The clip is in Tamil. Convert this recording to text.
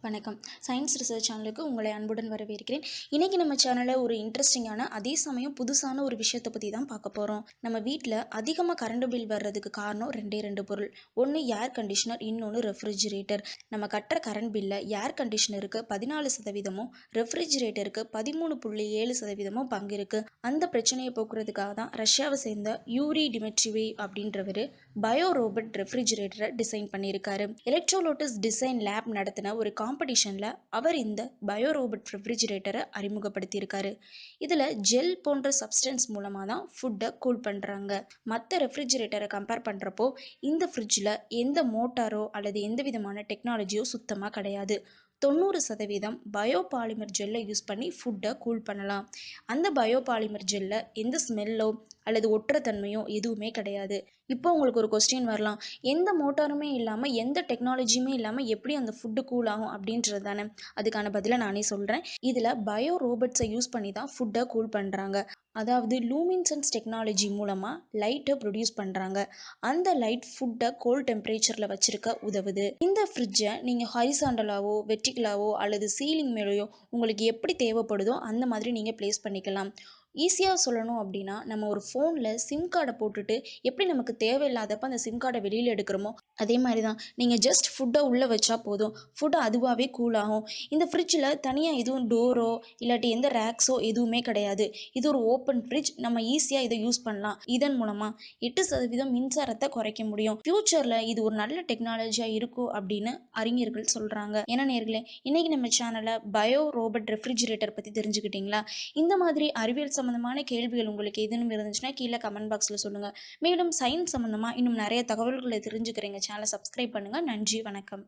வணக்கம். சயின்ஸ் ரிசர்ச் சேனலுக்கு உங்களை அன்புடன் வரவேற்கிறேன். இன்னைக்கு நம்ம சேனல்ல ஒரு இன்ட்ரெஸ்டிங்கான அதே சமயம் புதுசான ஒரு விஷயத்தை பற்றி தான் பார்க்க போகிறோம். நம்ம வீட்டில் அதிகமாக கரண்ட் பில் வர்றதுக்கு காரணம் ரெண்டு பொருள். ஒன்று ஏர் கண்டிஷனர், இன்னொன்று ரெஃப்ரிஜிரேட்டர். நம்ம கட்டுற கரண்ட் பில்ல ஏர் கண்டிஷனருக்கு 14%, ரெஃப்ரிஜிரேட்டருக்கு 13.7% பங்கு இருக்குது. அந்த பிரச்சனையை போக்குறதுக்காக தான் ரஷ்யாவை சேர்ந்த யூரி டிமிட்ரிவி அப்படின்றவர் பயோ ரோபோட் ரெஃப்ரிஜிரேட்டரை டிசைன் பண்ணியிருக்காரு. எலக்ட்ரோலோட்டஸ் டிசைன் லேப் நடத்தின ஒரு காம்படிஷனில் அவர் இந்த பயோ ரோபோட் ரெஃப்ரிஜிரேட்டரை அறிமுகப்படுத்தியிருக்காரு. இதில் ஜெல் போன்ற சப்ஸ்டன்ஸ் மூலமாக தான் ஃபுட்டை கூல் பண்ணுறாங்க. மற்ற ரெஃப்ரிஜிரேட்டரை கம்பேர் பண்ணுறப்போ இந்த ஃப்ரிட்ஜில் எந்த மோட்டாரோ அல்லது எந்த விதமான டெக்னாலஜியோ சுத்தமாக கிடையாது. 90% பயோபாலிமர் ஜெல்லை யூஸ் பண்ணி ஃபுட்டை கூல் பண்ணலாம். அந்த பயோபாலிமர் ஜெல்ல எந்த ஸ்மெல்லோ அல்லது ஒட்டுற தன்மையோ எதுவுமே கிடையாது. இப்போ உங்களுக்கு ஒரு கொஸ்டின் வரலாம், எந்த மோட்டாருமே இல்லாமல் எந்த டெக்னாலஜியுமே இல்லாமல் எப்படி அந்த ஃபுட்டு கூல் ஆகும் அப்படின்றது தானே. அதுக்கான பதிலை நானே சொல்கிறேன். இதில் பயோ ரோபோட்ஸை யூஸ் பண்ணி தான் ஃபுட்டை கூல் பண்ணுறாங்க. அதாவது லூமின்சன்ஸ் டெக்னாலஜி மூலமாக லைட்டை ப்ரொடியூஸ் பண்ணுறாங்க. அந்த லைட் ஃபுட்டை கோல்ட் டெம்பரேச்சரில் வச்சுருக்க உதவுது. இந்த ஃப்ரிட்ஜை நீங்கள் ஹாரிசாண்டலாவோ வெர்டிகலாவோ அல்லது சீலிங் மேலேயோ உங்களுக்கு எப்படி தேவைப்படுதோ அந்த மாதிரி நீங்கள் ப்ளேஸ் பண்ணிக்கலாம். ஈஸியாக சொல்லணும் அப்படின்னா, நம்ம ஒரு ஃபோனில் சிம் கார்டை போட்டுட்டு எப்படி நமக்கு தேவையில்லாதப்ப அந்த சிம் கார்டை வெளியில் எடுக்கிறோமோ அதே மாதிரி தான் நீங்கள் ஜஸ்ட் ஃபுட்டை உள்ளே வச்சா போதும், ஃபுட்டு அதுவாகவே கூல் ஆகும். இந்த ஃப்ரிட்ஜில் தனியாக எதுவும் டோரோ இல்லாட்டி எந்த ரேக்ஸோ எதுவுமே கிடையாது. இது ஒரு ஓப்பன் ஃப்ரிட்ஜ். நம்ம ஈஸியாக இதை யூஸ் பண்ணலாம். இதன் மூலமாக 8% மின்சாரத்தை குறைக்க முடியும். ஃப்யூச்சரில் இது ஒரு நல்ல டெக்னாலஜியாக இருக்கும் அப்படின்னு அறிஞர்கள் சொல்கிறாங்க. ஏன்னா நேயர்களே, இன்னைக்கு நம்ம சேனலில் பயோ ரோபோட் ரெஃப்ரிஜிரேட்டர் பற்றி தெரிஞ்சுக்கிட்டீங்களா? இந்த மாதிரி அறிவியல் சம்மந்தமான கேள்விகள் உங்களுக்கு எதுவும் இருந்துச்சுன்னா கீழே கமெண்ட் பாக்ஸில் சொல்லுங்கள். மேலும் சயின்ஸ் சம்மந்தமாக இன்னும் நிறைய தகவல்களை தெரிஞ்சுக்கிறீங்க. சேனலை சப்ஸ்கிரைப் பண்ணுங்கள். நன்றி, வணக்கம்.